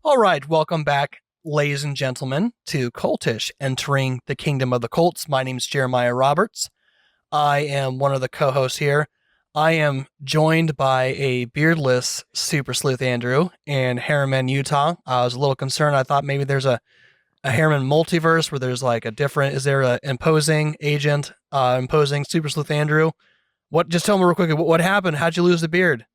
All right, welcome back, ladies and gentlemen, to Cultish, entering the kingdom of the Colts. My name is Jeremiah Roberts. I am one of the co-hosts here. I am joined by a beardless super sleuth Andrew in Harriman, Utah. I was a little concerned. I thought maybe there's a Harriman multiverse where there's like a different. Is there an imposing agent, imposing super sleuth Andrew? What? Just tell me real quick. What happened? How'd you lose the beard?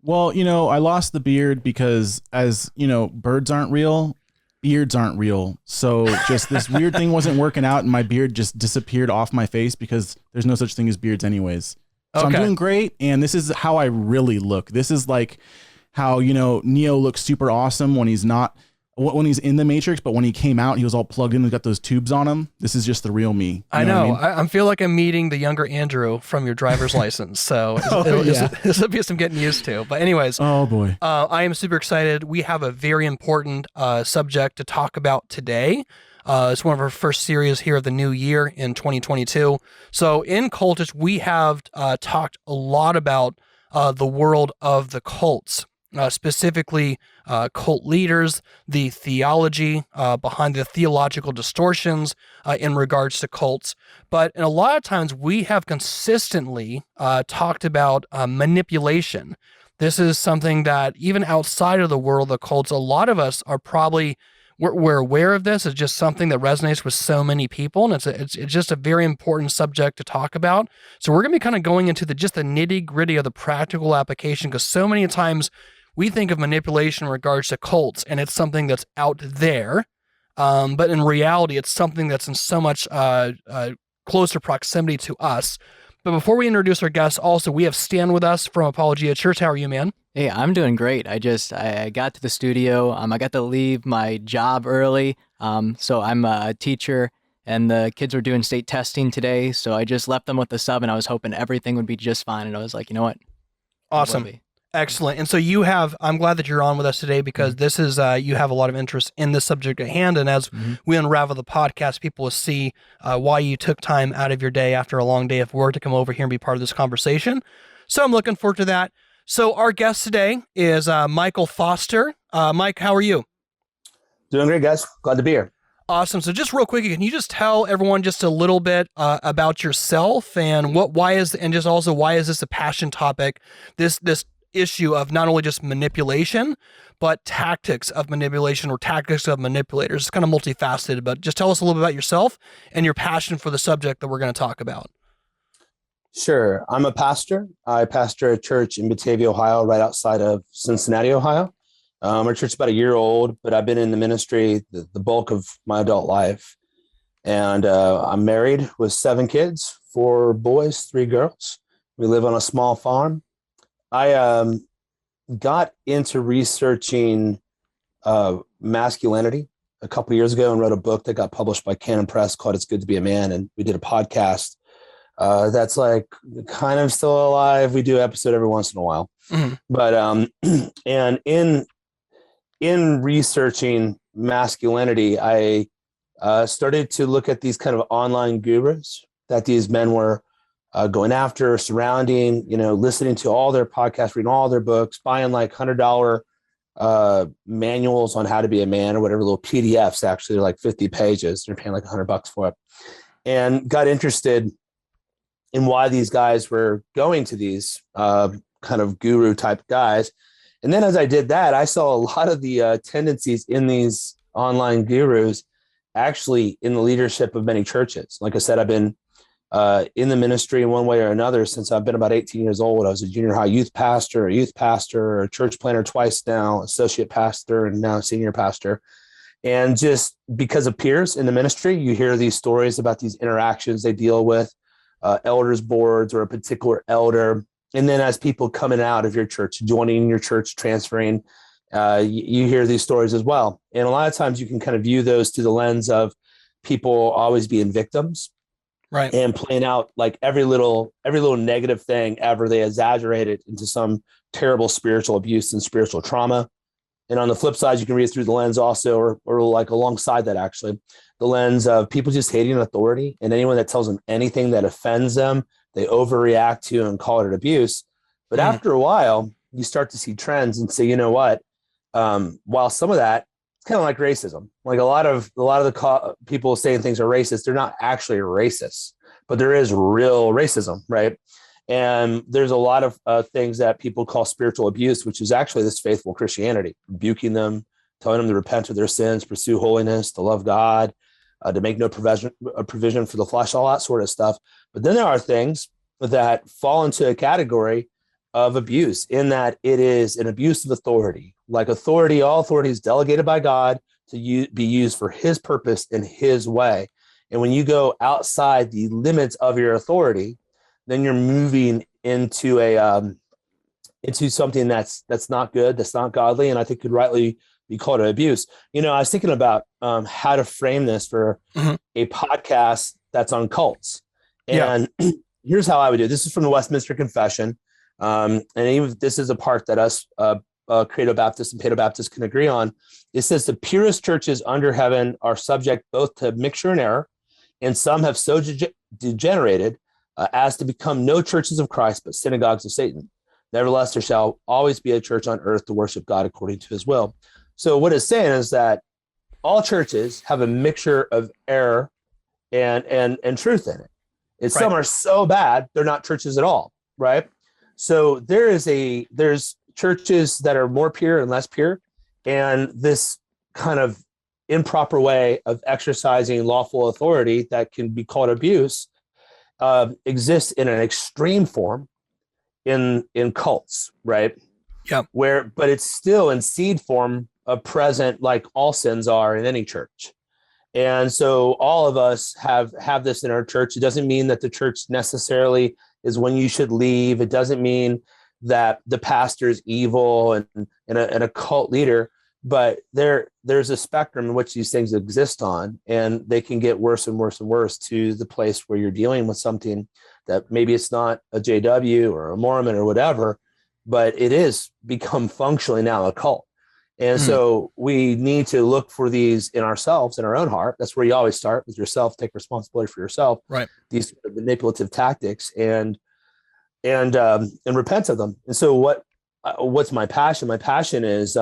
Well, I lost the beard because birds aren't real, beards aren't real. So just this weird thing wasn't working out and my beard just disappeared off my face because there's no such thing as beards anyways. So I'm doing great. And this is how I really look. This is like how, Neo looks super awesome when he's in the Matrix, but when he came out, he was all plugged in and got those tubes on him. This is just the real me. I know. I feel like I'm meeting the younger Andrew from your driver's license. So this will be some getting used to. But anyways, oh boy, I am super excited. We have a very important subject to talk about today. It's one of our first series here of the new year in 2022. So in Cultish, we have talked a lot about the world of the cults. Specifically cult leaders, the theology behind the theological distortions in regards to cults. But a lot of times we have consistently talked about manipulation. This is something that even outside of the world of cults, a lot of us are probably, we're aware of this. It's just something that resonates with so many people, and it's just a very important subject to talk about. So we're going to be kind of going into just the nitty gritty of the practical application, because so many times we think of manipulation in regards to cults, and it's something that's out there. But in reality, it's something that's in so much closer proximity to us. But before we introduce our guests, also, we have Stan with us from Apologia Church. How are you, man? Hey, I'm doing great. I got to the studio. I got to leave my job early. So I'm a teacher, and the kids were doing state testing today. So I just left them with the sub, and I was hoping everything would be just fine. And I was like, you know what? Awesome. Excellent. And so I'm glad that you're on with us today, because this is, you have a lot of interest in this subject at hand. And as we unravel the podcast, people will see why you took time out of your day after a long day of work to come over here and be part of this conversation. So I'm looking forward to that. So our guest today is Michael Foster. Mike, how are you? Doing great, guys. Glad to be here. Awesome. So just real quick, can you just tell everyone just a little bit about yourself and why is this a passion topic? This issue of not only just manipulation, but tactics of manipulation or tactics of manipulators. It's kind of multifaceted, but just tell us a little bit about yourself and your passion for the subject that we're going to talk about. Sure. I'm a pastor. I pastor a church in Batavia, Ohio, right outside of Cincinnati, Ohio. Our church is about a year old, but I've been in the ministry the bulk of my adult life. And I'm married with 7 kids, 4 boys, 3 girls. We live on a small farm. I got into researching masculinity a couple of years ago and wrote a book that got published by Canon Press called It's Good to Be a Man. And we did a podcast that's like kind of still alive. We do an episode every once in a while. But and in researching masculinity, I started to look at these kind of online gurus that these men were going after, surrounding, listening to all their podcasts, reading all their books, buying like $100 manuals on how to be a man or whatever, little PDFs. Actually, they're like 50 pages. They're paying like $100 for it, and got interested in why these guys were going to these kind of guru type guys. And then as I did that, I saw a lot of the tendencies in these online gurus actually in the leadership of many churches. Like I said, I've been in the ministry in one way or another since I've been about 18 years old. I was a junior high youth pastor, a church planter twice now, associate pastor, and now senior pastor. And just because of peers in the ministry, you hear these stories about these interactions they deal with, elders boards or a particular elder. And then as people coming out of your church, joining your church, transferring, you hear these stories as well. And a lot of times you can kind of view those through the lens of people always being victims. Right. And playing out like every little negative thing ever, they exaggerate it into some terrible spiritual abuse and spiritual trauma. And on the flip side, you can read it through the lens also, or like alongside that, actually, the lens of people just hating authority, and anyone that tells them anything that offends them, they overreact to and call it abuse. But after a while, you start to see trends and say, you know what? While some of that, it's kind of like racism. Like a lot of people saying things are racist, they're not actually racist, but there is real racism, right? And there's a lot of things that people call spiritual abuse, which is actually this faithful Christianity, rebuking them, telling them to repent of their sins, pursue holiness, to love God, to make no provision for the flesh, all that sort of stuff. But then there are things that fall into a category of abuse, in that it is an abuse of authority. Like authority, all authority is delegated by God to be used for his purpose in his way. And when you go outside the limits of your authority, then you're moving into into something that's not good, that's not godly, and I think could rightly be called an abuse. You know, I was thinking about how to frame this for a podcast that's on cults. And here's how I would do it. This is from the Westminster Confession. And even this is a part that us Credo Baptists and Paedo Baptists can agree on. It says the purest churches under heaven are subject both to mixture and error, and some have so degenerated as to become no churches of Christ, but synagogues of Satan. Nevertheless, there shall always be a church on earth to worship God according to his will. So what it's saying is that all churches have a mixture of error and truth in it. And some are so bad, they're not churches at all, right? So there's churches that are more pure and less pure, and this kind of improper way of exercising lawful authority that can be called abuse exists in an extreme form in cults, right? Yeah. But it's still in seed form present, like all sins are in any church. And so all of us have this in our church. It doesn't mean that the church necessarily is when you should leave. It doesn't mean that the pastor is evil and a cult leader, but there's a spectrum in which these things exist on, and they can get worse and worse and worse to the place where you're dealing with something that maybe it's not a JW or a Mormon or whatever, but it is become functionally now a cult. And so we need to look for these in ourselves, in our own heart. That's where you always start, with yourself. Take responsibility for yourself. Right. These manipulative tactics and repent of them. And so what's my passion? My passion is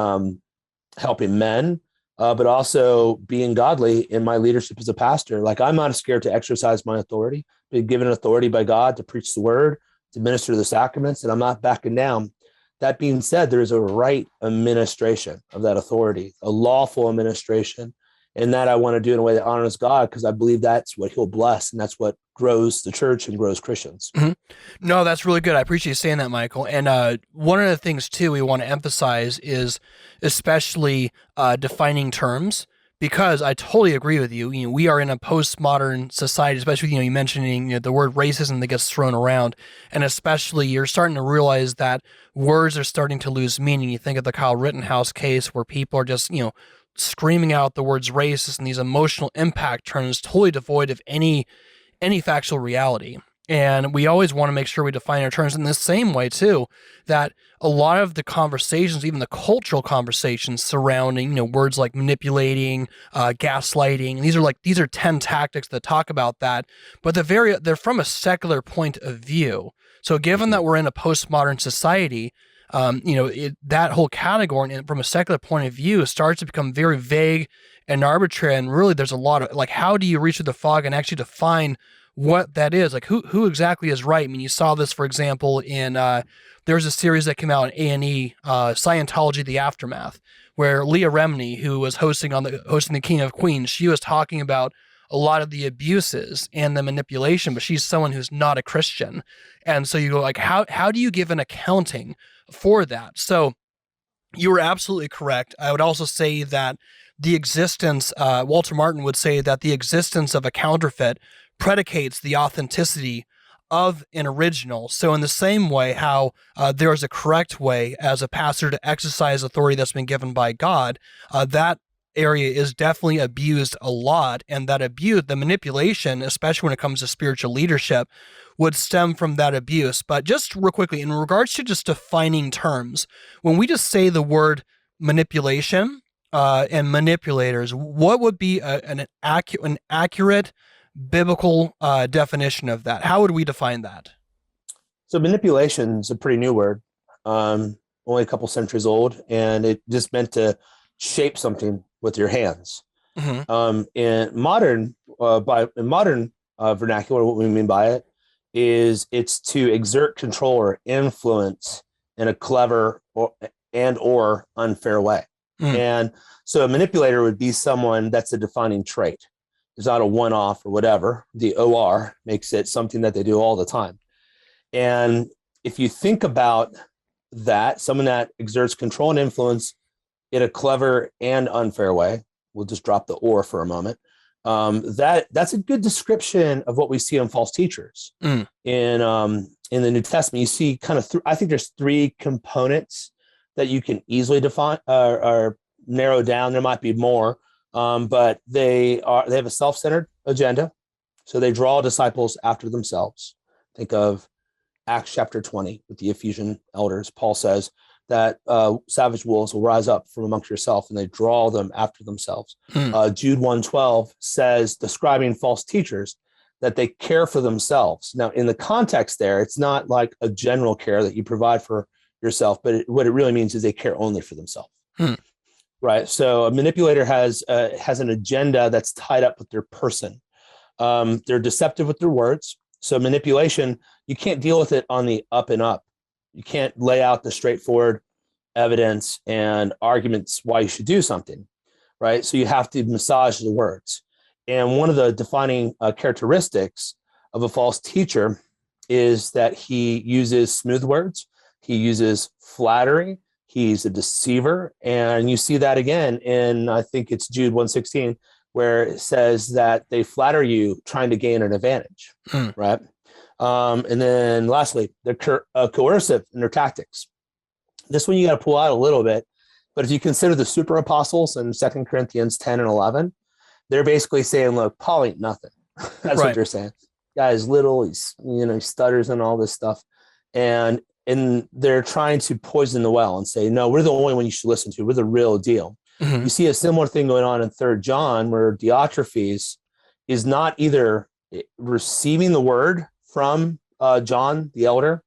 helping men, but also being godly in my leadership as a pastor. Like, I'm not scared to exercise my authority, being given authority by God to preach the word, to minister the sacraments, and I'm not backing down. That being said, there is a right administration of that authority, a lawful administration, and that I want to do in a way that honors God, because I believe that's what he'll bless, and that's what grows the church and grows Christians. No, that's really good. I appreciate you saying that, Michael. And one of the things, too, we want to emphasize is especially defining terms, because I totally agree with you. You know, we are in a postmodern society, especially, you mentioning the word racism that gets thrown around, and especially you're starting to realize that words are starting to lose meaning. You think of the Kyle Rittenhouse case, where people are just, screaming out the words racist and these emotional impact terms totally devoid of any factual reality. And we always want to make sure we define our terms in the same way, too, that a lot of the conversations, even the cultural conversations surrounding, words like manipulating, gaslighting, these are 10 tactics that talk about that, but they're from a secular point of view. So given that we're in a postmodern society, that whole category, from a secular point of view, starts to become very vague and arbitrary. And really, there's a lot of, how do you reach through the fog and actually define what that is? Like, who exactly is right? I mean, you saw this, for example, in there's a series that came out on A&E, Scientology: The Aftermath, where Leah Remini, who was hosting the King of Queens, she was talking about a lot of the abuses and the manipulation, but she's someone who's not a Christian. And so you go, like, how do you give an accounting for that? So you were absolutely correct. I would also say that the existence, Walter Martin would say that the existence of a counterfeit predicates the authenticity of an original. So in the same way how there is a correct way as a pastor to exercise authority that's been given by God, that area is definitely abused a lot. And that abuse, the manipulation, especially when it comes to spiritual leadership, would stem from that abuse. But just real quickly, in regards to just defining terms, when we just say the word manipulation and manipulators, what would be an accurate biblical definition of that? How would we define that? So manipulation is a pretty new word. only a couple centuries old, and it just meant to shape something with your hands. In modern vernacular, what we mean by it is it's to exert control or influence in a clever or unfair way. And so a manipulator would be someone that's a defining trait. It's not a one-off or whatever. The OR makes it something that they do all the time. And if you think about that, someone that exerts control and influence in a clever and unfair way, we'll just drop the or for a moment. That's a good description of what we see in false teachers. In the New Testament. You see kind of, I think there's three components that you can easily define or narrow down. There might be more, but they have a self-centered agenda. So they draw disciples after themselves. Think of Acts chapter 20 with the Ephesian elders. Paul says that savage wolves will rise up from amongst yourself, and they draw them after themselves. Jude 1:12 says, describing false teachers, that they care for themselves. Now, in the context there, it's not like a general care that you provide for yourself, but what it really means is they care only for themselves. Right. So a manipulator has an agenda that's tied up with their person. They're deceptive with their words. So manipulation, you can't deal with it on the up and up. You can't lay out the straightforward evidence and arguments why you should do something, right? So you have to massage the words. And one of the defining characteristics of a false teacher is that he uses smooth words. He uses flattery. He's a deceiver. And you see that again in, I think it's Jude 1:16, where it says that they flatter you trying to gain an advantage, right? And then lastly, they're coercive in their tactics. This one you got to pull out a little bit, but if you consider the super apostles in 2 Corinthians 10 and 11, they're basically saying, look, Paul ain't nothing. That's what they're saying. Guy's little, he stutters and all this stuff. And they're trying to poison the well and say, no, we're the only one you should listen to. We're the real deal. You see a similar thing going on in 3 John, where Diotrephes is not either receiving the word from John, the elder,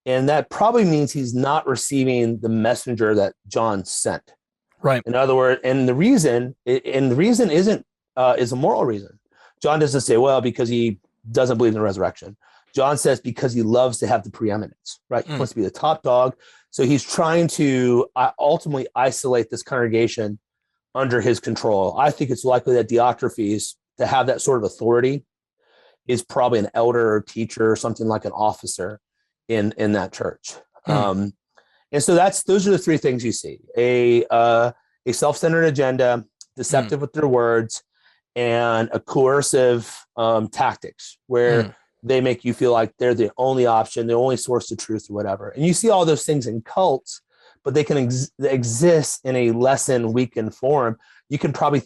and that probably means he's not receiving the messenger that John sent. Right. In other words, and the reason isn't is a moral reason. John doesn't say, well, because he doesn't believe in the resurrection. John says because he loves to have the preeminence, right? He wants to be the top dog. So he's trying to ultimately isolate this congregation under his control. I think it's likely that Diotrephes, to have that sort of authority, is probably an elder or teacher or something like an officer in that church. And so those are the three things you see: a self-centered agenda, deceptive with their words, and a coercive tactics where they make you feel like they're the only option, the only source of truth or whatever. And you see all those things in cults, but they can exist in a less than weakened form. You can probably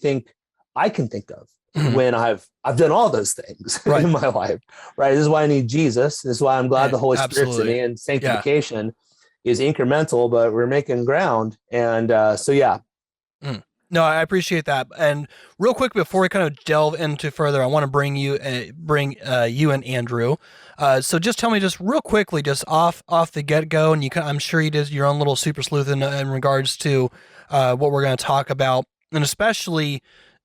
I can think of when I've done all those things in my life, right? This is why I need Jesus. This is why I'm glad the Holy Spirit's in me, and sanctification is incremental, but we're making ground. And No, I appreciate that. And real quick, before we kind of delve into further, I want to bring you and Andrew. So just tell me, just real quickly, just off the get go, and I'm sure you did your own little super sleuth in regards to what we're going to talk about, and especially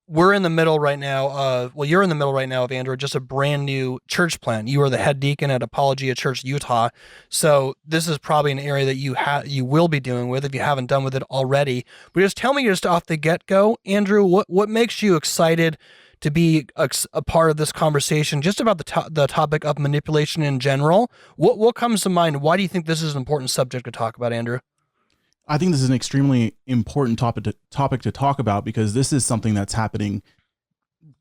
we're in the middle right now. You're in the middle right now of, Andrew, just a brand new church plant. You are the head deacon at Apologia Church, Utah. So this is probably an area that you will be dealing with if you haven't done with it already. But just tell me, just off the get go, Andrew, what makes you excited to be a part of this conversation, just about the topic of manipulation in general? What comes to mind? Why do you think this is an important subject to talk about, Andrew? I think this is an extremely important topic to talk about, because this is something that's happening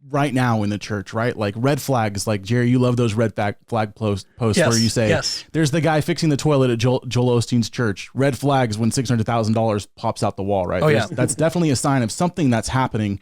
right now in the church, right? Like red flags, like Jerry, you love those red flag posts where you say, there's the guy fixing the toilet at Joel Osteen's church. Red flags when $600,000 pops out the wall, right? That's definitely a sign of something that's happening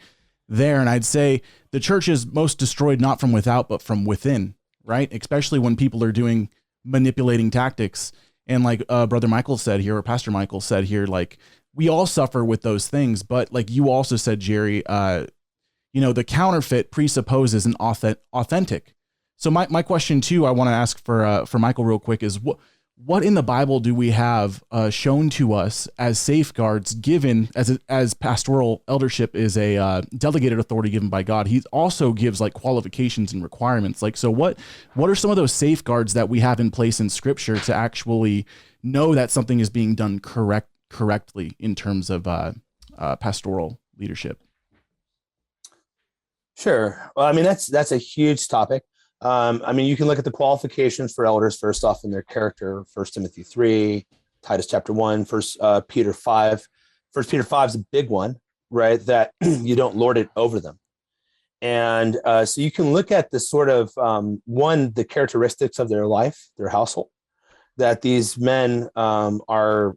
there. And I'd say the church is most destroyed, not from without, but from within, right? Especially when people are doing manipulating tactics. And like Brother Michael said here, or Pastor Michael said here, like we all suffer with those things. But like you also said, Jerry, the counterfeit presupposes an authentic. So my question too, I want to ask for Michael real quick is what in the Bible do we have shown to us as safeguards given as pastoral eldership is a delegated authority given by God? He also gives like qualifications and requirements. Like, so what are some of those safeguards that we have in place in Scripture to actually know that something is being done correctly in terms of pastoral leadership? Sure. Well, I mean, that's a huge topic. I mean, you can look at the qualifications for elders first off in their character. 1 Timothy 3, Titus chapter 1, First Peter 5. 1 Peter 5 is a big one, right? That you don't lord it over them. And so you can look at the sort of the characteristics of their life, their household, that these men are.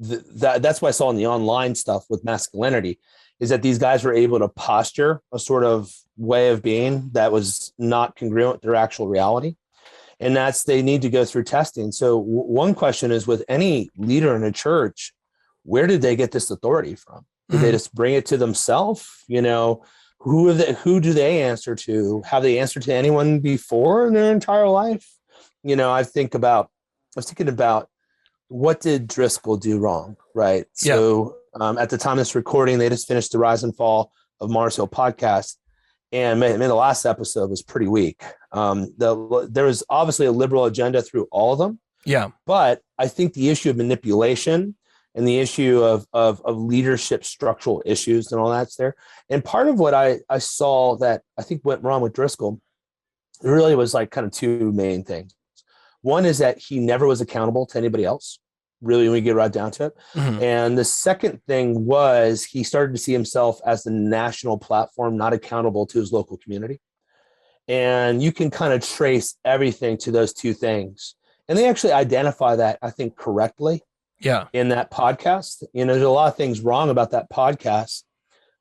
That's what I saw in the online stuff with masculinity, is that these guys were able to posture a sort of way of being that was not congruent with their actual reality. And that's, they need to go through testing. So one question is, with any leader in a church, where did they get this authority from? Did they just bring it to themselves? You know, who do they answer to? Have they answered to anyone before in their entire life? You know, I was thinking about, what did Driscoll do wrong? Right. Yeah. So at the time of this recording, they just finished the Rise and Fall of Mars Hill podcast. And man, the last episode was pretty weak. There was obviously a liberal agenda through all of them. Yeah. But I think the issue of manipulation and the issue of leadership structural issues and all that's there. And part of what I saw that I think went wrong with Driscoll, it really was like kind of two main things. One is that he never was accountable to anybody else, really, when we get right down to it. Mm-hmm. And the second thing was he started to see himself as the national platform, not accountable to his local community. And you can kind of trace everything to those two things. And they actually identify that, I think, correctly. Yeah. In that podcast. You know, there's a lot of things wrong about that podcast,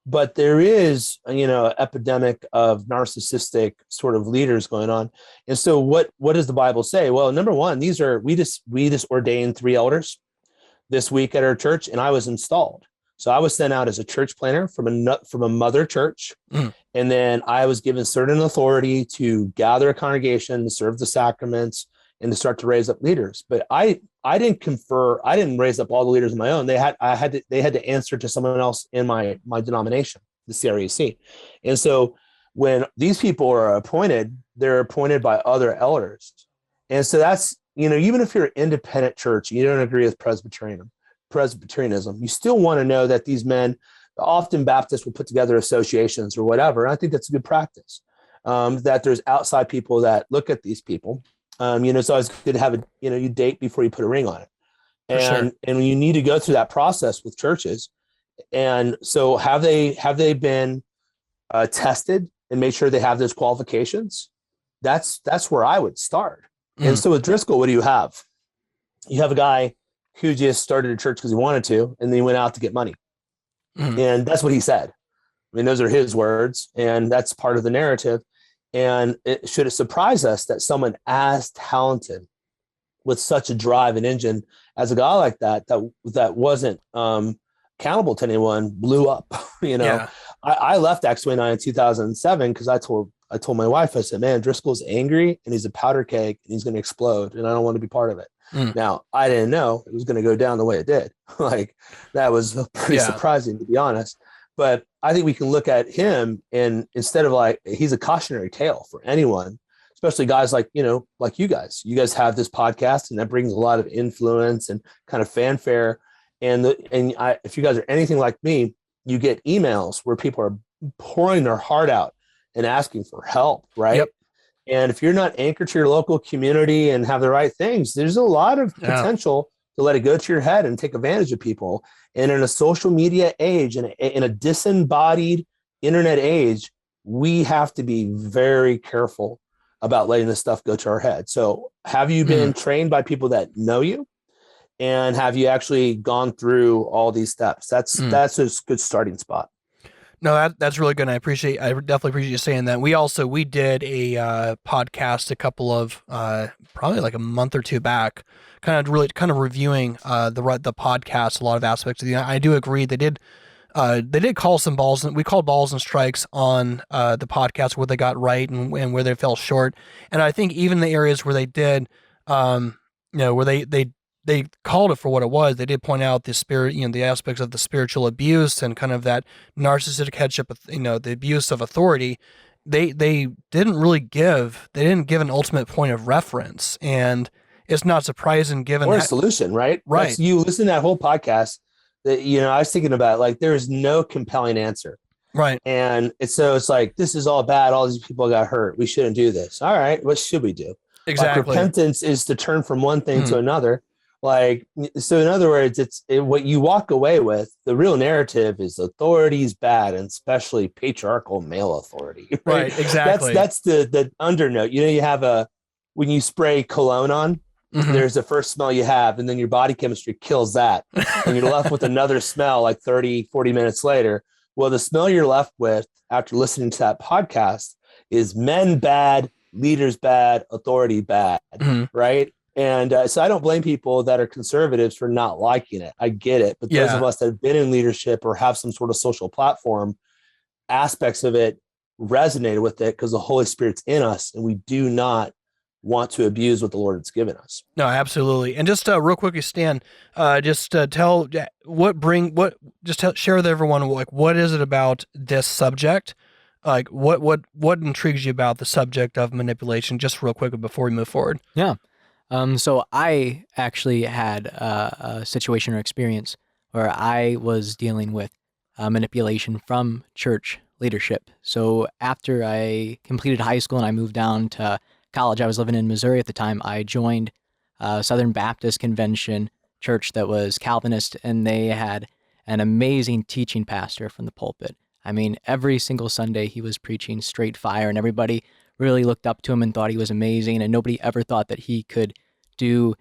but there is, you know, epidemic of narcissistic sort of leaders going on. And so what does the Bible say? Well, number one, we just ordained 3 elders this week at our church, and I was installed. So I was sent out as a church planner from a mother church. Mm. And then I was given certain authority to gather a congregation, to serve the sacraments, and to start to raise up leaders. But I didn't raise up all the leaders on my own. They had to answer to someone else in my denomination, the CREC. And so when these people are appointed, they're appointed by other elders. And so that's, you know, even if you're an independent church, you don't agree with Presbyterianism, you still want to know that these men, often Baptists will put together associations or whatever. And I think that's a good practice, that there's outside people that look at these people. You know, it's always good to have you date before you put a ring on it. And you need to go through that process with churches. And so have they been tested and made sure they have those qualifications? That's where I would start. Mm. And so with Driscoll, what do you have? You have a guy who just started a church because he wanted to, and then he went out to get money. Mm. And that's what he said. I mean, those are his words, and that's part of the narrative. And should it surprise us that someone as talented with such a drive and engine as a guy like that wasn't accountable to anyone blew up? You know, yeah. I left X29 in 2007 because I told my wife, I said, man, Driscoll's angry and he's a powder keg and he's going to explode and I don't want to be part of it. Mm. Now, I didn't know it was going to go down the way it did. Like, that was pretty surprising, to be honest. But I think we can look at him, and instead of like, he's a cautionary tale for anyone, especially guys like, you know, like you guys have this podcast, and that brings a lot of influence and kind of fanfare. If you guys are anything like me, you get emails where people are pouring their heart out and asking for help. Right. Yep. And if you're not anchored to your local community and have the right things, there's a lot of potential to let it go to your head and take advantage of people. And in a social media age and in a disembodied internet age, we have to be very careful about letting this stuff go to our head. So have you been trained by people that know you? And have you actually gone through all these steps? That's a good starting spot. No, that's really good. And I definitely appreciate you saying that. We did a podcast a couple of probably like a month or two back, kind of reviewing the podcast, a lot of aspects of I do agree they did call some balls, and we called balls and strikes on the podcast where they got right and where they fell short. And I think even the areas where they did where they called it for what it was. They did point out the spirit, the aspects of the spiritual abuse and kind of that narcissistic headship, the abuse of authority. They didn't give an ultimate point of reference, and it's not surprising given or a solution, right? Right. You listen to that whole podcast that, I was thinking about, like, there is no compelling answer. Right. And it's like, this is all bad. All these people got hurt. We shouldn't do this. All right. What should we do? Exactly. Like, repentance is to turn from one thing to another. Like, so in other words, what you walk away with, the real narrative is authority is bad, and especially patriarchal male authority. Right. Exactly. That's the undernote. You have when you spray cologne on, there's the first smell you have, and then your body chemistry kills that. And you're left with another smell like 30, 40 minutes later. Well, the smell you're left with after listening to that podcast is men bad, leaders bad, authority bad, right? And so I don't blame people that are conservatives for not liking it. I get it. But those of us that have been in leadership or have some sort of social platform, aspects of it resonated with it because the Holy Spirit's in us, and we do not want to abuse what the Lord has given us. No, absolutely. And just real quickly, Stan, share with everyone, like, what is it about this subject? Like, what intrigues you about the subject of manipulation? Just real quickly before we move forward. Yeah. So I actually had a situation or experience where I was dealing with manipulation from church leadership. So after I completed high school and I moved down to college, I was living in Missouri at the time. I joined a Southern Baptist Convention church that was Calvinist, and they had an amazing teaching pastor from the pulpit. I mean, every single Sunday he was preaching straight fire, and everybody really looked up to him and thought he was amazing, and nobody ever thought that he could do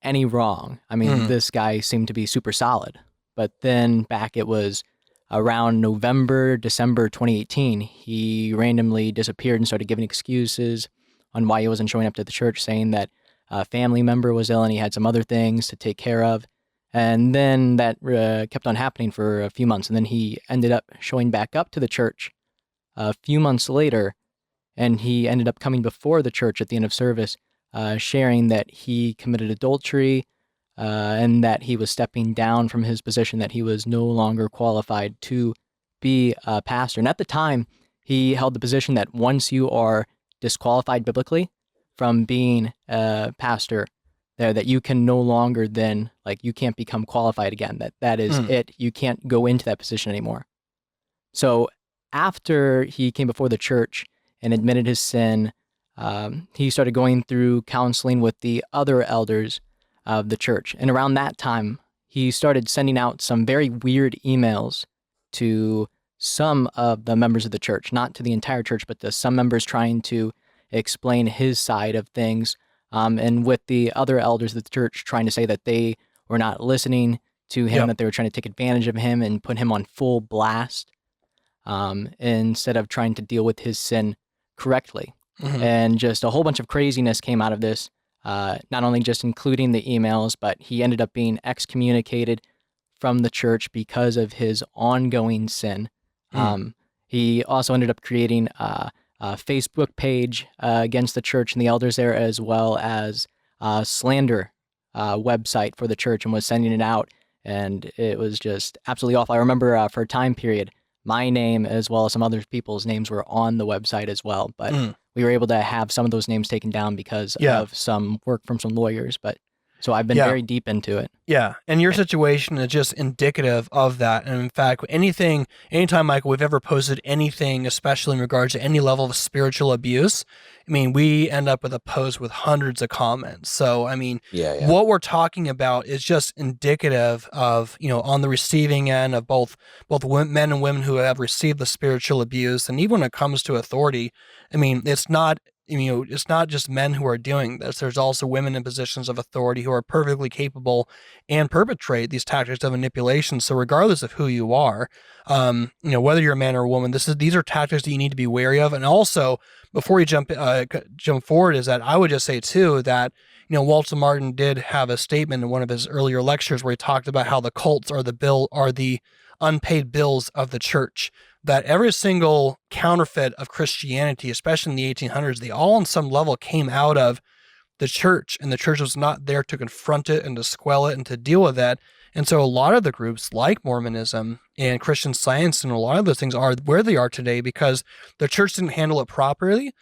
any wrong. I mean, this guy seemed to be super solid. But then back, it was around December 2018, he randomly disappeared and started giving excuses on why he wasn't showing up to the church, saying that a family member was ill and he had some other things to take care of. And then that kept on happening for a few months. And then he ended up showing back up to the church a few months later, and he ended up coming before the church at the end of service, sharing that he committed adultery and that he was stepping down from his position, that he was no longer qualified to be a pastor. And at the time, he held the position that once you are disqualified biblically from being a pastor, that you can no longer then, like, you can't become qualified again, that is it. You can't go into that position anymore. So after he came before the church and admitted his sin, he started going through counseling with the other elders of the church. And around that time, he started sending out some very weird emails to some of the members of the church, not to the entire church, but to some members, trying to explain his side of things. And with the other elders of the church trying to say that they were not listening to him, that they were trying to take advantage of him and put him on full blast, instead of trying to deal with his sin correctly. And just a whole bunch of craziness came out of this, not only just including the emails, but he ended up being excommunicated from the church because of his ongoing sin. He also ended up creating a Facebook page against the church and the elders there, as well as a slander website for the church, and was sending it out. And it was just absolutely awful. I remember for a time period, my name as well as some other people's names were on the website as well. But we were able to have some of those names taken down because of some work from some lawyers. But so I've been very deep into it. Yeah. And your situation is just indicative of that. And in fact, anytime, Michael, we've ever posted anything, especially in regards to any level of spiritual abuse, I mean, we end up with a post with hundreds of comments. So, I mean, what we're talking about is just indicative of, on the receiving end of both men and women who have received the spiritual abuse. And even when it comes to authority, I mean, it's not just men who are doing this. There's also women in positions of authority who are perfectly capable and perpetrate these tactics of manipulation. So regardless of who you are, whether you're a man or a woman, these are tactics that you need to be wary of. And also, before you jump forward, is that I would just say too that Walter Martin did have a statement in one of his earlier lectures where he talked about how the cults are the unpaid bills of the church. That every single counterfeit of Christianity, especially in the 1800s, they all on some level came out of the church, and the church was not there to confront it and to quell it and to deal with that. And so a lot of the groups like Mormonism and Christian Science and a lot of those things are where they are today because the church didn't handle it properly.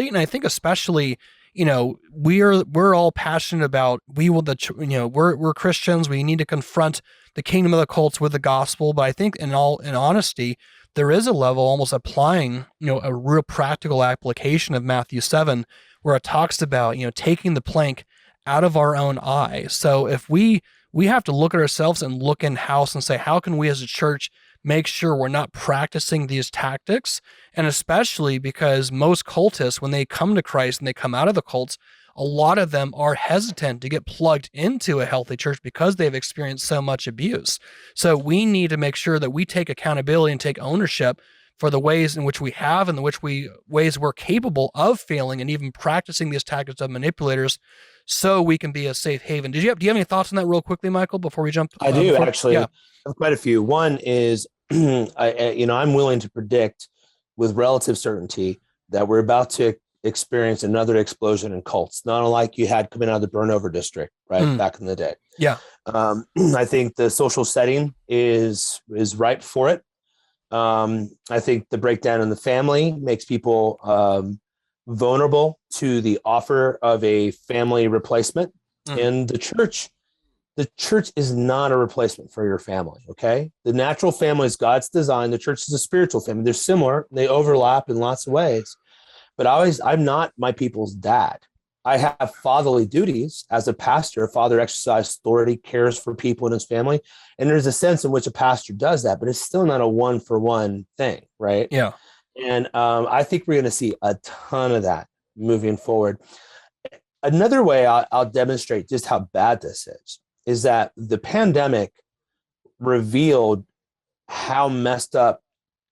And I think especially, we're all passionate about we're Christians. We need to confront the kingdom of the cults with the gospel. But I think in honesty, there is a level almost applying, a real practical application of Matthew 7, where it talks about, taking the plank out of our own eye. So if we have to look at ourselves and look in house and say, how can we as a church make sure we're not practicing these tactics? And especially because most cultists, when they come to Christ and they come out of the cults, a lot of them are hesitant to get plugged into a healthy church because they've experienced so much abuse. So we need to make sure that we take accountability and take ownership for the ways in which we have and ways we're capable of failing and even practicing these tactics of manipulators so we can be a safe haven. Do you have any thoughts on that real quickly, Michael, before we jump? I do actually. Yeah. I have quite a few. One is, I'm willing to predict with relative certainty that we're about to experience another explosion in cults, not unlike you had coming out of the Burnover district, right? Back in the day. Yeah. I think the social setting is ripe for it. I think the breakdown in the family makes people vulnerable to the offer of a family replacement. And the church is not a replacement for your family. Okay. The natural family is God's design. The church is a spiritual family. They're similar. They overlap in lots of ways, but I'm not my people's dad. I have fatherly duties as a pastor. A father exercises authority, cares for people in his family. And there's a sense in which a pastor does that, but it's still not a one-for-one thing, right? Yeah. And I think we're going to see a ton of that moving forward. Another way I'll demonstrate just how bad this is that the pandemic revealed how messed up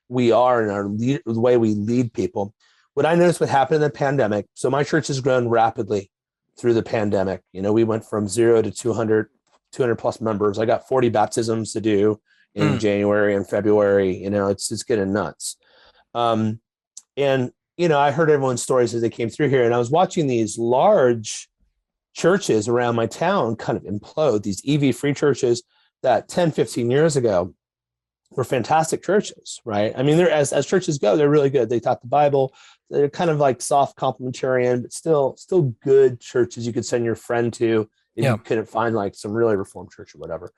we are in the way we lead people. What I noticed what happened in the pandemic, so my church has grown rapidly through the pandemic. We went from 0 to 200 plus members. I got 40 baptisms to do in January and February. It's getting nuts. And I heard everyone's stories as they came through here, and I was watching these large churches around my town kind of implode, these EV free churches that 10, 15 years ago were fantastic churches, right? I mean, they're as churches go, they're really good. They taught the Bible. They're kind of like soft complementarian, but still good churches you could send your friend to if you couldn't find like some really reformed church or whatever.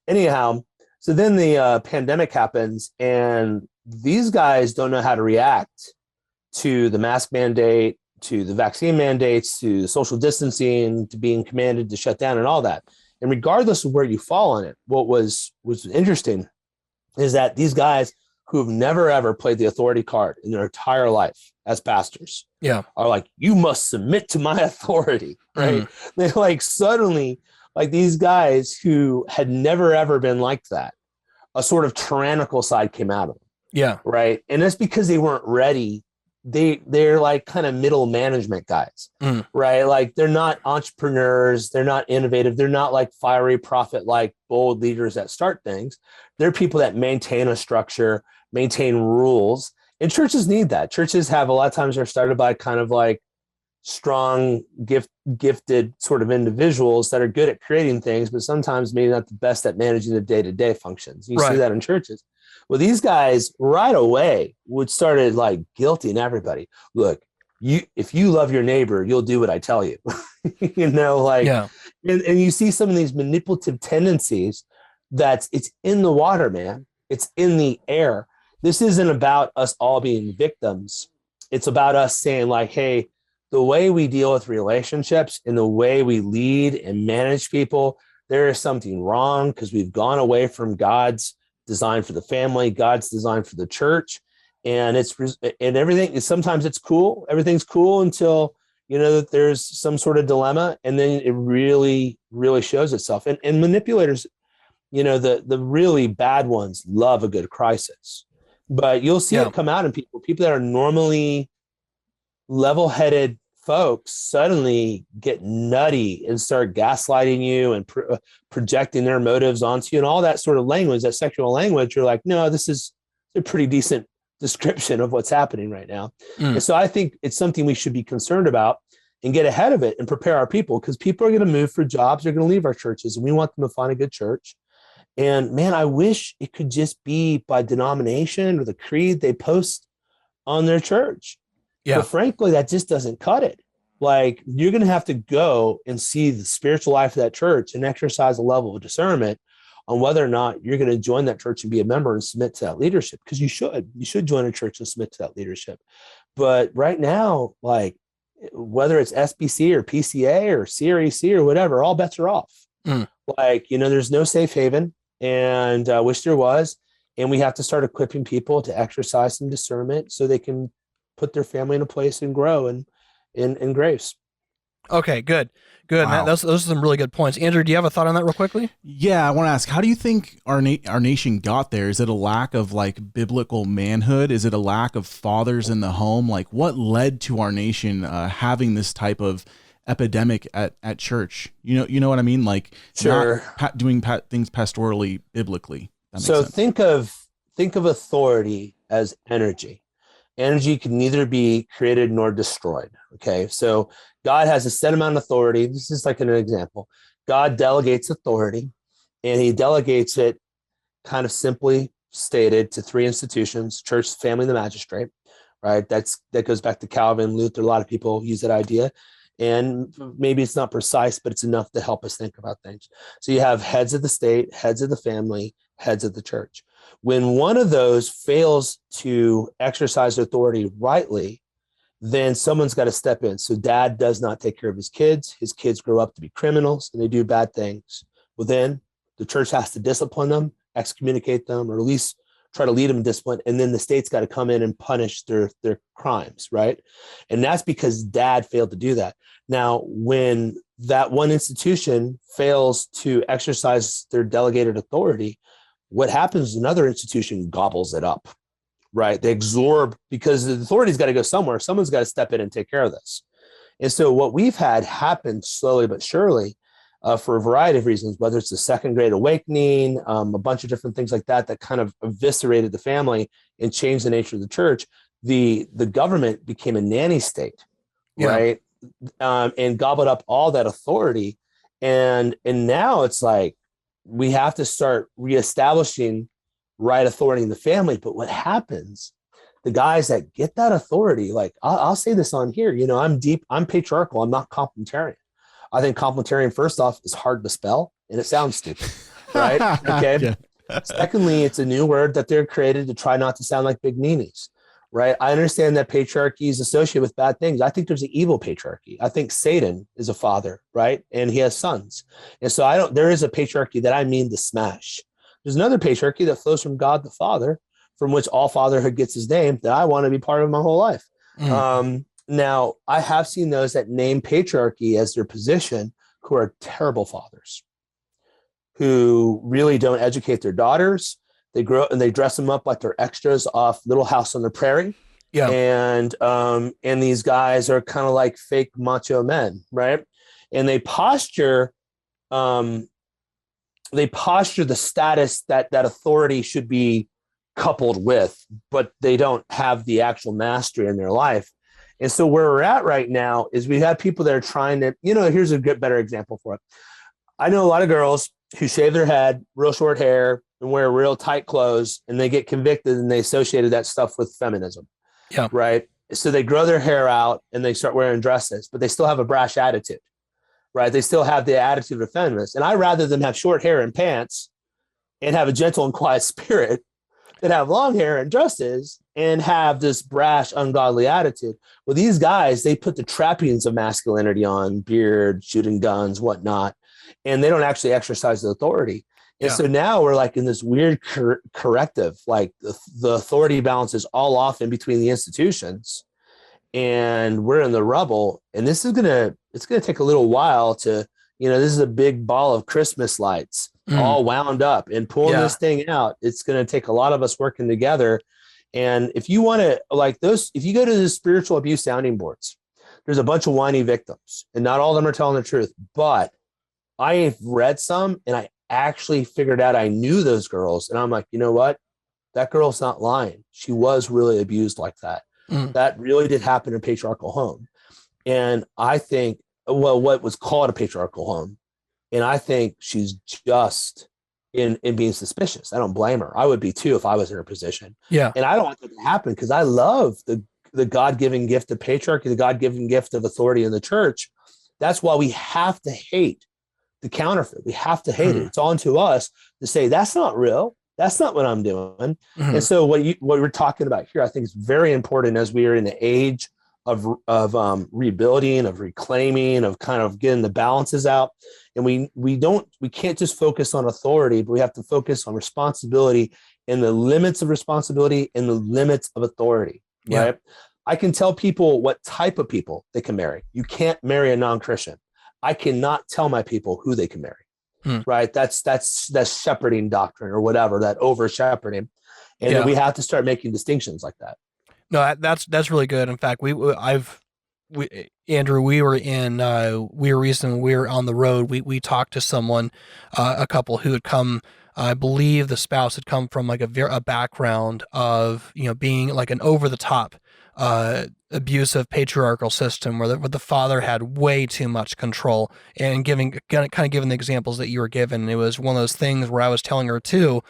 Anyhow, so then the pandemic happens, and these guys don't know how to react to the mask mandate, to the vaccine mandates, to social distancing, to being commanded to shut down and all that. And regardless of where you fall on it, what was interesting is that these guys who have never ever played the authority card in their entire life as pastors are like, you must submit to my authority, right? They like suddenly, like these guys who had never ever been like that, a sort of tyrannical side came out of them. Yeah. Right. And that's because they weren't ready. They're like kind of middle management guys, right? Like they're not entrepreneurs. They're not innovative. They're not like fiery prophet, like bold leaders that start things. They're people that maintain a structure, maintain rules. And churches need that. Churches have a lot of times they're started by kind of like strong, gifted sort of individuals that are good at creating things, but sometimes maybe not the best at managing the day-to-day functions. You see that in churches. Well, these guys right away started like guilting everybody. Look, if you love your neighbor, you'll do what I tell you. And you see some of these manipulative tendencies it's in the water, man. It's in the air. This isn't about us all being victims. It's about us saying like, hey, the way we deal with relationships and the way we lead and manage people, there is something wrong because we've gone away from God's design for the family, God's design for the church. And everything is, sometimes it's cool. Everything's cool until, that there's some sort of dilemma. And then it really, really shows itself. And manipulators, the really bad ones love a good crisis, but you'll see it come out in people that are normally level-headed folks suddenly get nutty and start gaslighting you and projecting their motives onto you and all that sort of language, that sexual language. You're like, no, this is a pretty decent description of what's happening right now. And so I think it's something we should be concerned about. and get ahead of it and prepare our people, because people are going to move for jobs. They're going to leave our churches, and we want them to find a good church. And man, I wish it could just be by denomination or the creed they post on their church. Yeah. But frankly, that just doesn't cut it. Like, you're going to have to go and see the spiritual life of that church and exercise a level of discernment on whether or not you're going to join that church and be a member and submit to that leadership. Because you should join a church and submit to that leadership. But right now, like, whether it's SBC or PCA or CREC or whatever, all bets are off. Like, there's no safe haven, and I wish there was. And we have to start equipping people to exercise some discernment so they can put their family in a place and grow in grace. Okay, good. Wow. Those are some really good points. Andrew, do you have a thought on that real quickly? Yeah, I want to ask, how do you think our nation got there? Is it a lack of like biblical manhood? Is it a lack of fathers in the home? Like, what led to our nation having this type of epidemic at church? You know what I mean? Like, Sure. not doing things pastorally biblically. That makes So sense. think of authority as energy. Energy can neither be created nor destroyed. Okay. So God has a set amount of authority. This is like an example. God delegates authority, and he delegates it, kind of simply stated, to three institutions: church, family, and the magistrate, right? That goes back to Calvin, Luther. A lot of people use that idea. And maybe it's not precise, but it's enough to help us think about things. So you have heads of the state, heads of the family, heads of the church. When one of those fails to exercise authority rightly, then someone's got to step in. So dad does not take care of his kids grow up to be criminals, and they do bad things. Well, then the church has to discipline them, excommunicate them, or at least try to lead them in discipline. And then the state's got to come in and punish their crimes, right? And that's because dad failed to do that. Now, when that one institution fails to exercise their delegated authority, what happens is another institution gobbles it up, right? They absorb, because the authority's got to go somewhere. Someone's got to step in and take care of this. And so what we've had happen slowly but surely, for a variety of reasons, whether it's the Second Great Awakening, a bunch of different things like that kind of eviscerated the family and changed the nature of the church. The government became a nanny state, right? And gobbled up all that authority. And now it's like, we have to start reestablishing right authority in the family. But what happens, the guys that get that authority, like I'll say this on here, I'm patriarchal. I'm not complementarian. I think complementarian, first off, is hard to spell and it sounds stupid, right? Okay. Yeah. Secondly, it's a new word that they're created to try not to sound like big meanies, right? I understand that patriarchy is associated with bad things. I think there's an evil patriarchy. I think Satan is a father, right? And he has sons. And so there is a patriarchy that I mean to smash. There's another patriarchy that flows from God the Father, from which all fatherhood gets his name, that I want to be part of my whole life. Now, I have seen those that name patriarchy as their position who are terrible fathers, who really don't educate their daughters. They grow and they dress them up like they're extras off Little House on the Prairie. Yeah. And these guys are kind of like fake macho men, right? And they posture the status that authority should be coupled with, but they don't have the actual mastery in their life. And so where we're at right now is we have people that are trying to, here's a better example for it. I know a lot of girls who shave their head, real short hair, and wear real tight clothes, and they get convicted and they associated that stuff with feminism. Yeah. Right. So they grow their hair out and they start wearing dresses, but they still have a brash attitude, right? They still have the attitude of a feminist. And I'd rather them have short hair and pants and have a gentle and quiet spirit than have long hair and dresses and have this brash, ungodly attitude. Well, these guys, they put the trappings of masculinity on, beard, shooting guns, whatnot, and they don't actually exercise the authority. And so now we're like in this weird corrective, like the authority balance is all off in between the institutions, and we're in the rubble. And this is it's gonna take a little while to, this is a big ball of Christmas lights all wound up and pulling this thing out. It's gonna take a lot of us working together. And if you want to, if you go to the spiritual abuse sounding boards, there's a bunch of whiny victims, and not all of them are telling the truth. But I've read some, and I actually figured out I knew those girls, and I'm like, you know what? That girl's not lying. She was really abused like that. That really did happen in a patriarchal home. And I think, well, what was called a patriarchal home. And I think she's just in being suspicious. I don't blame her. I would be too if I was in her position. Yeah. And I don't want that to happen because I love the God-given gift of patriarchy, the God-given gift of authority in the church. That's why we have to hate the counterfeit. We have to hate it. It's on to us to say that's not real. That's not what I'm doing. And so what we're talking about here, I think is very important as we are in the age of rebuilding, of reclaiming, of kind of getting the balances out. And we can't just focus on authority, but we have to focus on responsibility and the limits of responsibility and the limits of authority. Yeah. Right. I can tell people what type of people they can marry. You can't marry a non-Christian. I cannot tell my people who they can marry. Right. That's shepherding doctrine or whatever, that over shepherding. And then we have to start making distinctions like that. No, that's really good. In fact, Andrew, we were on the road. We talked to someone, a couple who had come. I believe the spouse had come from like a background of, being like an over the top, abusive patriarchal system where the father had way too much control and giving the examples that you were given. It was one of those things where I was telling her too,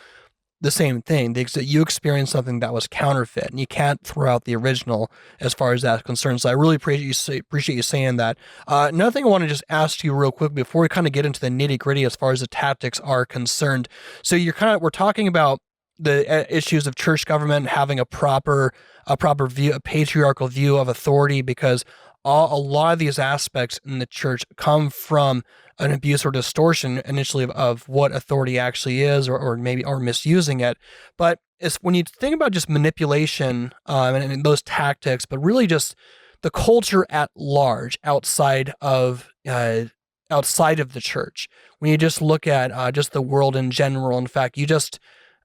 the same thing. You experienced something that was counterfeit, and you can't throw out the original as far as that's concerned. So I really appreciate you saying that. Another thing I want to just ask you real quick before we kind of get into the nitty gritty as far as the tactics are concerned. So we're talking about the issues of church government having a proper view, a patriarchal view of authority, because a lot of these aspects in the church come from an abuse or distortion initially of what authority actually is, or misusing it. But it's when you think about just manipulation and those tactics, but really just the culture at large outside of the church. When you just look at just the world in general. In fact, you just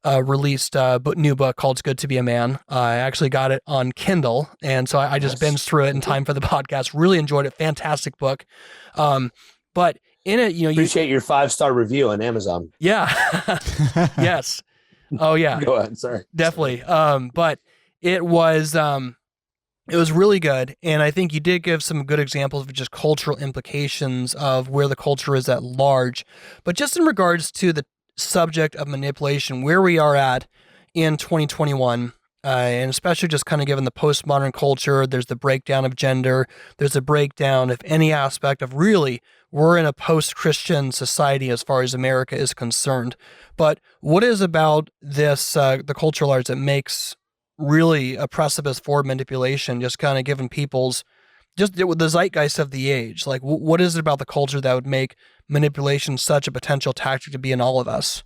released a new book called It's Good to Be a Man. I actually got it on Kindle, and so I just binged through it in time for the podcast. Really enjoyed it. Fantastic book. But in it, Appreciate your 5-star review on Amazon. Yeah. Yes. Oh yeah. Go ahead. Sorry. Definitely. But it was really good. And I think you did give some good examples of just cultural implications of where the culture is at large. But just in regards to the subject of manipulation, where we are at in 2021, and especially just kind of given the postmodern culture, there's the breakdown of gender, there's a breakdown of any aspect of really, we're in a post-Christian society as far as America is concerned. But what is about this, the culture at large, that makes really a precipice for manipulation, just kind of given people's, just the zeitgeist of the age? Like, what is it about the culture that would make manipulation such a potential tactic to be in all of us?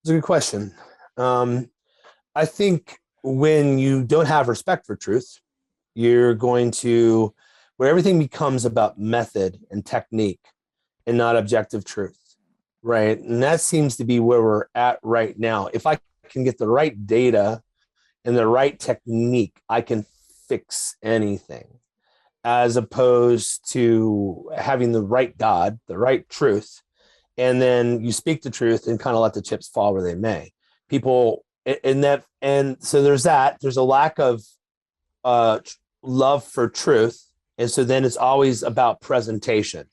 It's a good question. I think when you don't have respect for truth, you're going to, where everything becomes about method and technique and not objective truth, right? And that seems to be where we're at right now. If I can get the right data and the right technique, I can fix anything, as opposed to having the right God, the right truth, and then you speak the truth and kind of let the chips fall where they may. People and so there's a lack of love for truth. And so then it's always about presentation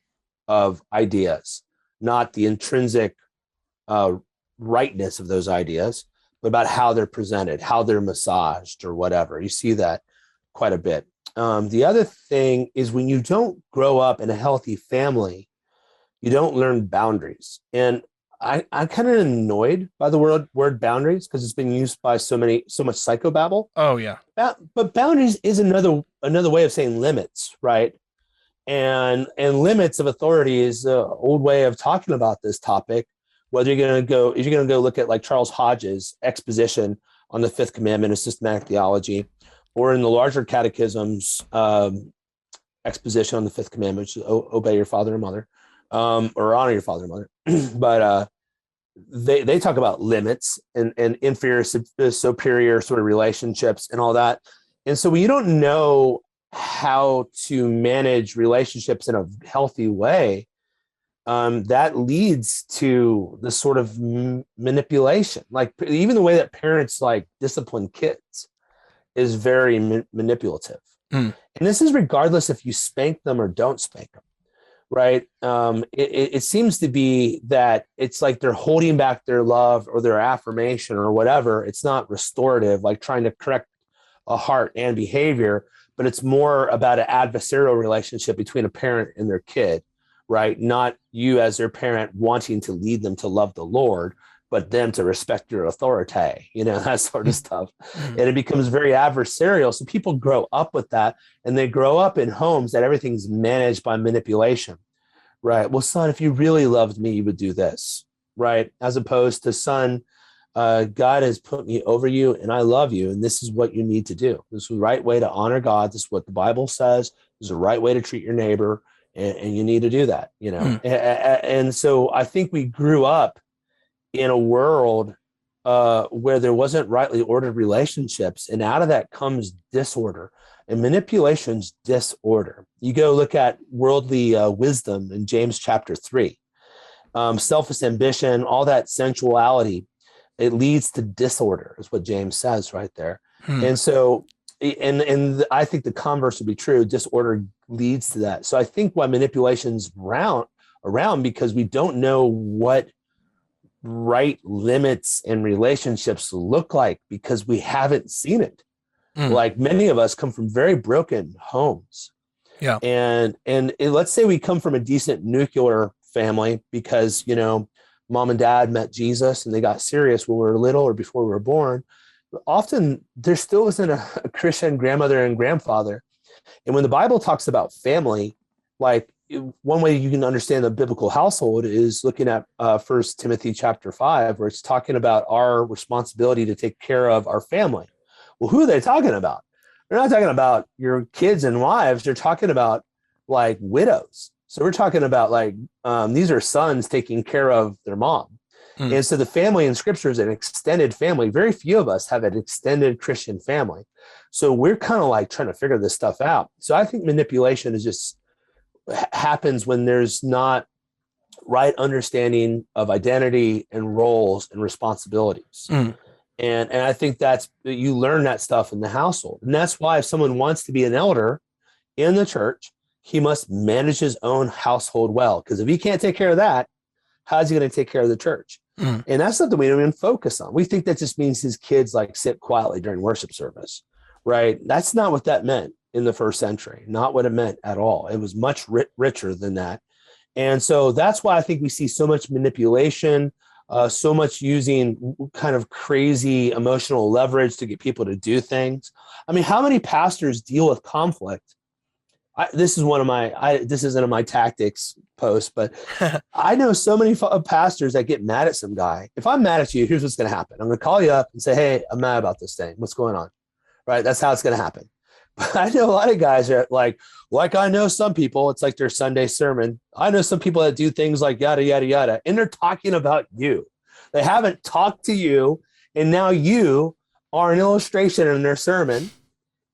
of ideas, not the intrinsic rightness of those ideas, but about how they're presented, how they're massaged or whatever. You see that quite a bit. The other thing is when you don't grow up in a healthy family, you don't learn boundaries. And I'm kind of annoyed by the word boundaries because it's been used by so much psychobabble. Oh yeah. But boundaries is another way of saying limits, right? And limits of authority is an old way of talking about this topic. Whether you're going to go look at like Charles Hodge's exposition on the fifth commandment of systematic theology, or in the larger catechism's exposition on the fifth commandment, which is obey your father and mother, or honor your father and mother. But they talk about limits and inferior superior sort of relationships and all that. And so when you don't know how to manage relationships in a healthy way, that leads to the sort of manipulation. Like even the way that parents like discipline kids is very manipulative. And And this is regardless if you spank them or don't spank them, right? It seems to be that it's like they're holding back their love or their affirmation or whatever. It's not restorative, like trying to correct a heart and behavior, but it's more about an adversarial relationship between a parent and their kid, right? Not you as their parent wanting to lead them to love the Lord, but them to respect your authority, that sort of stuff. And it becomes very adversarial. So people grow up with that, and they grow up in homes that everything's managed by manipulation, right? Well, son, if you really loved me, you would do this, right? As opposed to, son, God has put me over you and I love you. And this is what you need to do. This is the right way to honor God. This is what the Bible says. This is the right way to treat your neighbor. And you need to do that, And so I think we grew up in a world where there wasn't rightly ordered relationships. And out of that comes disorder, and manipulation's disorder. You go look at worldly wisdom in James chapter 3, selfish ambition, all that sensuality. It leads to disorder, is what James says right there. And so, and I think the converse would be true. Disorder leads to that. So I think why manipulation's around because we don't know what right limits and relationships look like, because we haven't seen it. Like many of us come from very broken homes. Yeah. And let's say we come from a decent nuclear family because, mom and dad met Jesus and they got serious when we were little or before we were born. But often there still isn't a Christian grandmother and grandfather. And when the Bible talks about family, like one way you can understand the biblical household is looking at 1 Timothy chapter 5, where it's talking about our responsibility to take care of our family. Well, who are they talking about? They're not talking about your kids and wives. They're talking about like widows. So we're talking about like these are sons taking care of their mom. And so the family in scripture is an extended family. Very few of us have an extended Christian family. So we're kind of like trying to figure this stuff out. So I think manipulation is just happens when there's not right understanding of identity and roles and responsibilities. And I think you learn that stuff in the household. And that's why if someone wants to be an elder in the church, he must manage his own household well. Because if he can't take care of that, how's he going to take care of the church? And that's something we don't even focus on. We think that just means his kids like sit quietly during worship service, right? That's not what that meant in the first century. Not what it meant at all. It was much richer than that. And so that's why I think we see so much manipulation, so much using kind of crazy emotional leverage to get people to do things. I mean, how many pastors deal with conflict? This isn't in my tactics post, but I know so many pastors that get mad at some guy. If I'm mad at you, here's what's going to happen. I'm going to call you up and say, hey, I'm mad about this thing. What's going on? Right? That's how it's going to happen. But I know a lot of guys are like I know some people, it's like their Sunday sermon. I know some people that do things like yada, yada, yada, and they're talking about you. They haven't talked to you, and now you are an illustration in their sermon.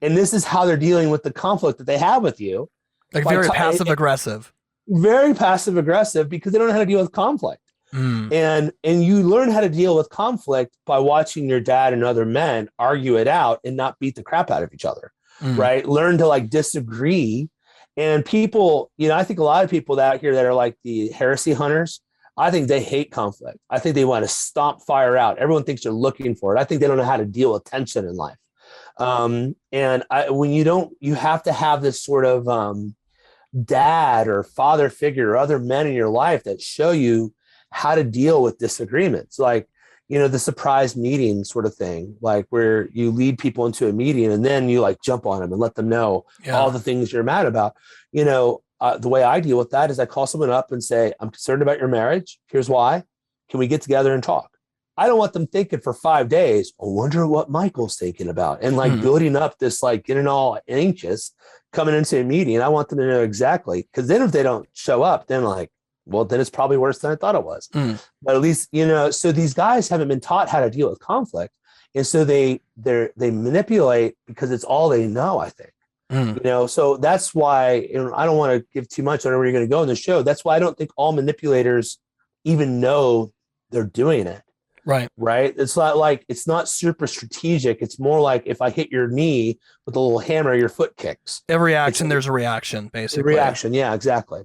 And this is how they're dealing with the conflict that they have with you. Like very passive aggressive. Very passive aggressive because they don't know how to deal with conflict. And you learn how to deal with conflict by watching your dad and other men argue it out and not beat the crap out of each other. Right? Learn to like disagree. And people, I think a lot of people out here that are like the heresy hunters, I think they hate conflict. I think they want to stomp fire out. Everyone thinks they're looking for it. I think they don't know how to deal with tension in life. When you have to have this sort of dad or father figure or other men in your life that show you how to deal with disagreements, like, the surprise meeting sort of thing, like where you lead people into a meeting and then you like jump on them and let them know all the things you're mad about. The way I deal with that is I call someone up and say, I'm concerned about your marriage. Here's why. Can we get together and talk? I don't want them thinking for 5 days, I wonder what Michael's thinking about. And like building up this, like getting all anxious coming into a meeting. I want them to know exactly. Because then if they don't show up, then like, well, then it's probably worse than I thought it was. But at least, so these guys haven't been taught how to deal with conflict. And so they manipulate because it's all they know, I think. So that's why, I don't want to give too much on where you're going to go in the show. That's why I don't think all manipulators even know they're doing it. Right. right? It's not like, it's not super strategic. It's more like if I hit your knee with a little hammer, your foot kicks. Every It's action, there's a reaction, a basically. reaction. Yeah, exactly.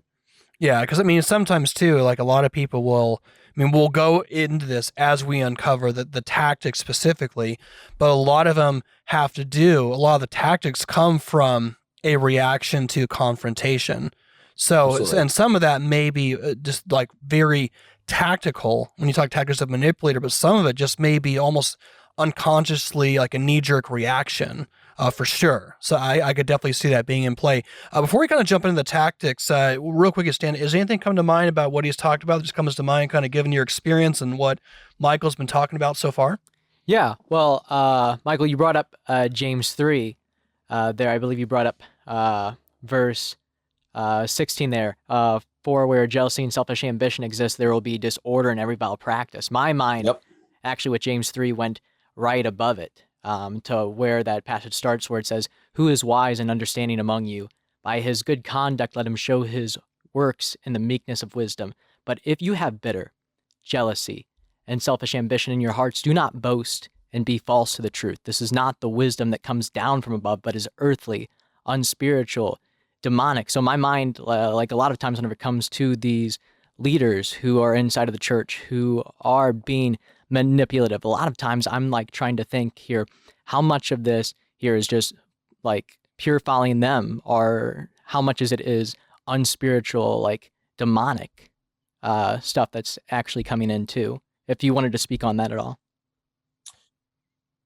Yeah, because I mean, sometimes too, like a lot of people will, I mean, we'll go into this as we uncover the tactics specifically, but a lot of them have to do, a lot of the tactics come from a reaction to confrontation. So, Absolutely. and some of that may be just like very tactical when you talk tactics of manipulator, but some of it just may be almost unconsciously like a knee-jerk reaction. For sure. So I could definitely see that being in play. Before we kind of jump into the tactics, real quick, Stan, is anything come to mind about what he's talked about that just comes to mind, kind of given your experience and what Michael's been talking about so far? Yeah. Well, Michael, you brought up James 3 there. I believe you brought up verse 16 there. For where jealousy and selfish ambition exist, there will be disorder in every vile practice. My mind, actually, with James 3 went right above it. To where that passage starts, where it says, "Who is wise and understanding among you? By his good conduct let him show his works in the meekness of wisdom. But if you have bitter jealousy and selfish ambition in your hearts, do not boast and be false to the truth. This is not the wisdom that comes down from above, but is earthly, unspiritual, demonic." So my mind, like a lot of times whenever it comes to these leaders who are inside of the church, who are being manipulative, a lot of times I'm like trying to think here, how much of this here is just like pure following them, or how much is unspiritual, like demonic stuff that's actually coming in too. If you wanted to speak on that at all.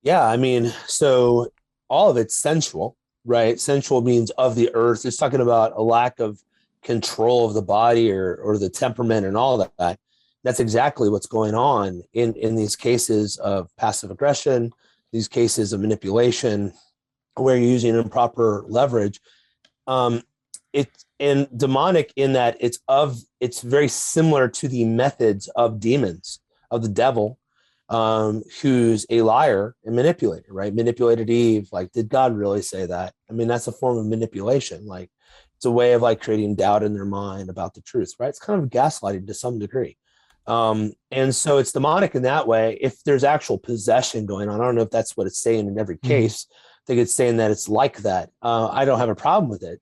Yeah, I mean, so all of it's sensual, right? Sensual means of the earth. It's talking about a lack of control of the body or the temperament and all that. That's exactly what's going on in these cases of passive aggression, these cases of manipulation, where you're using improper leverage. It's and demonic in that it's very similar to the methods of demons, of the devil, who's a liar and manipulator, right? Manipulated Eve. Like, did God really say that? I mean, that's a form of manipulation. Like, it's a way of like creating doubt in their mind about the truth, right? It's kind of gaslighting to some degree. And so it's demonic in that way. If there's actual possession going on, I don't know if that's what it's saying in every case. I think it's saying that it's like that. I don't have a problem with it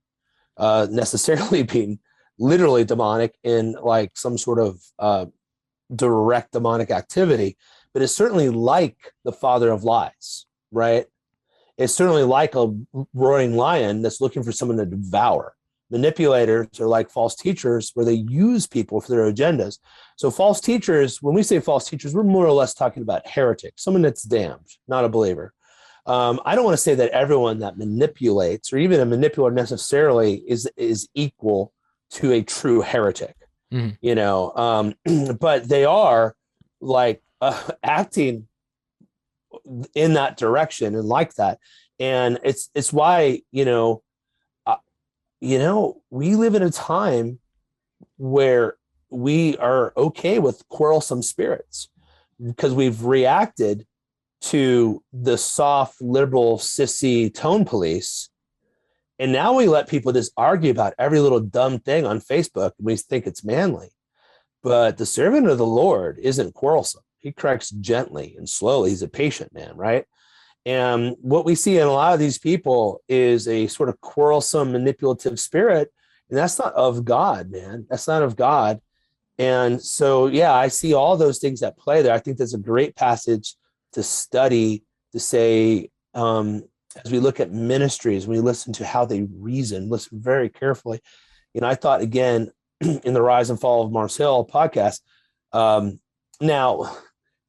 necessarily being literally demonic in like some sort of direct demonic activity, but it's certainly like the father of lies, right? It's certainly like a roaring lion that's looking for someone to devour. Manipulators are like false teachers where they use people for their agendas. So false teachers, when we say false teachers, we're more or less talking about heretics, someone that's damned, not a believer. I don't want to say that everyone that manipulates or even a manipulator necessarily is equal to a true heretic, you know, but they are like acting in that direction and like that. And it's why, we live in a time where we are okay with quarrelsome spirits because we've reacted to the soft, liberal, sissy tone police. And now we let people just argue about every little dumb thing on Facebook and we think it's manly. But the servant of the Lord isn't quarrelsome. He corrects gently and slowly. He's a patient man, right? And what we see in a lot of these people is a sort of quarrelsome, manipulative spirit. And that's not of God, man. That's not of God. And so, yeah, I see all those things at play there. I think that's a great passage to study, to say, as we look at ministries, when we listen to how they reason, listen very carefully. I thought, again, in the Rise and Fall of Mars Hill podcast, now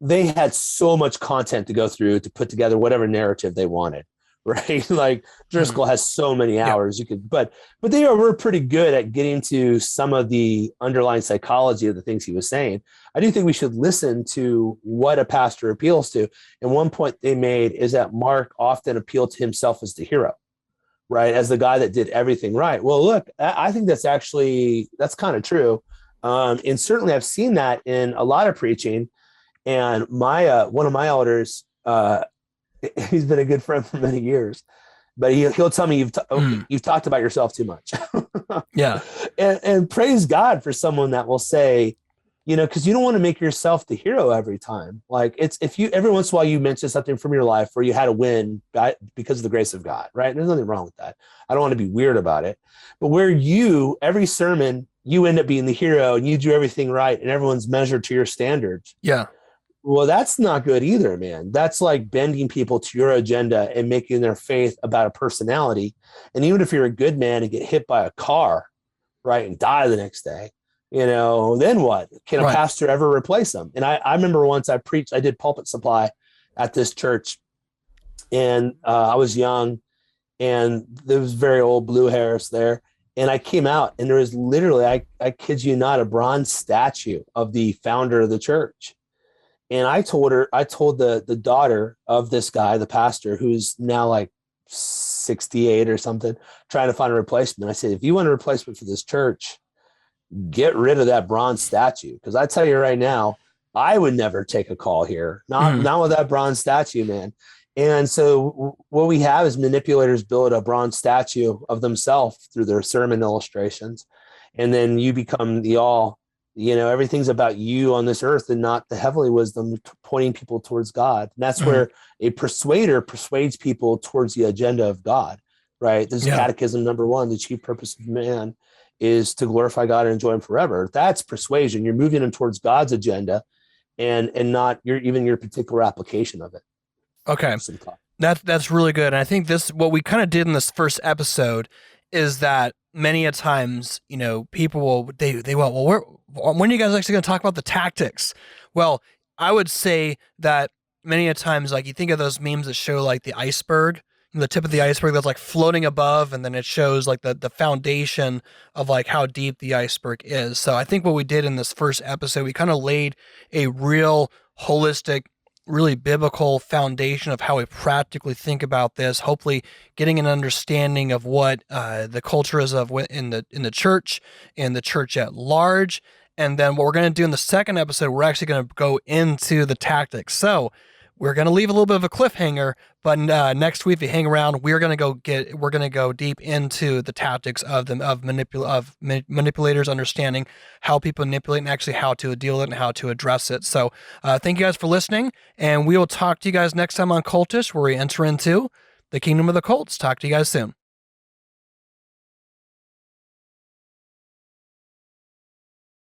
they had so much content to go through to put together whatever narrative they wanted, right? Like Driscoll has so many hours you could, but they were pretty good at getting to some of the underlying psychology of the things he was saying. I do think we should listen to what a pastor appeals to. And one point they made is that Mark often appealed to himself as the hero, right? As the guy that did everything right. Well, look, I think that's kind of true. And certainly I've seen that in a lot of preaching. And my one of my elders, he's been a good friend for many years, but he'll tell me you've talked about yourself too much. Yeah. And praise God for someone that will say, because you don't want to make yourself the hero every time. Like it's if you every once in a while you mention something from your life where you had a win because of the grace of God, right? There's nothing wrong with that. I don't want to be weird about it, but where every sermon you end up being the hero and you do everything right and everyone's measured to your standards. Yeah. Well, that's not good either, man. That's like bending people to your agenda and making their faith about a personality. And even if you're a good man and get hit by a car, right, and die the next day, then what? Can a pastor ever replace them? And I remember once I did pulpit supply at this church, and I was young, and there was very old blue hairs there. And I came out, and there was literally, I kid you not, a bronze statue of the founder of the church. And I told the daughter of this guy, the pastor, who's now like 68 or something, trying to find a replacement. I said, if you want a replacement for this church, get rid of that bronze statue. Because I tell you right now, I would never take a call here. Not with that bronze statue, man. And so what we have is manipulators build a bronze statue of themselves through their sermon illustrations. And then you become the all. Everything's about you on this earth and not the heavenly wisdom pointing people towards God. And that's where a persuader persuades people towards the agenda of God, right? This is catechism number 1. The chief purpose of man is to glorify God and enjoy him forever. That's persuasion. You're moving them towards God's agenda and not your particular application of it. Okay. That's really good. And I think what we kind of did in this first episode is that many a times, people will, when are you guys actually going to talk about the tactics? Well, I would say that many a times, like you think of those memes that show like the iceberg, the tip of the iceberg that's like floating above, and then it shows like the foundation of like how deep the iceberg is. So I think what we did in this first episode, we kind of laid a real holistic, really biblical foundation of how we practically think about this, hopefully getting an understanding of what the culture is in the church and the church at large. And then what we're going to do in the second episode, we're actually going to go into the tactics. So we're going to leave a little bit of a cliffhanger, but next week, if you hang around, we're going to go deep into the tactics of manipulators, understanding how people manipulate and actually how to deal with it and how to address it. So thank you guys for listening, and we will talk to you guys next time on Cultish, where we enter into the kingdom of the cults. Talk to you guys soon.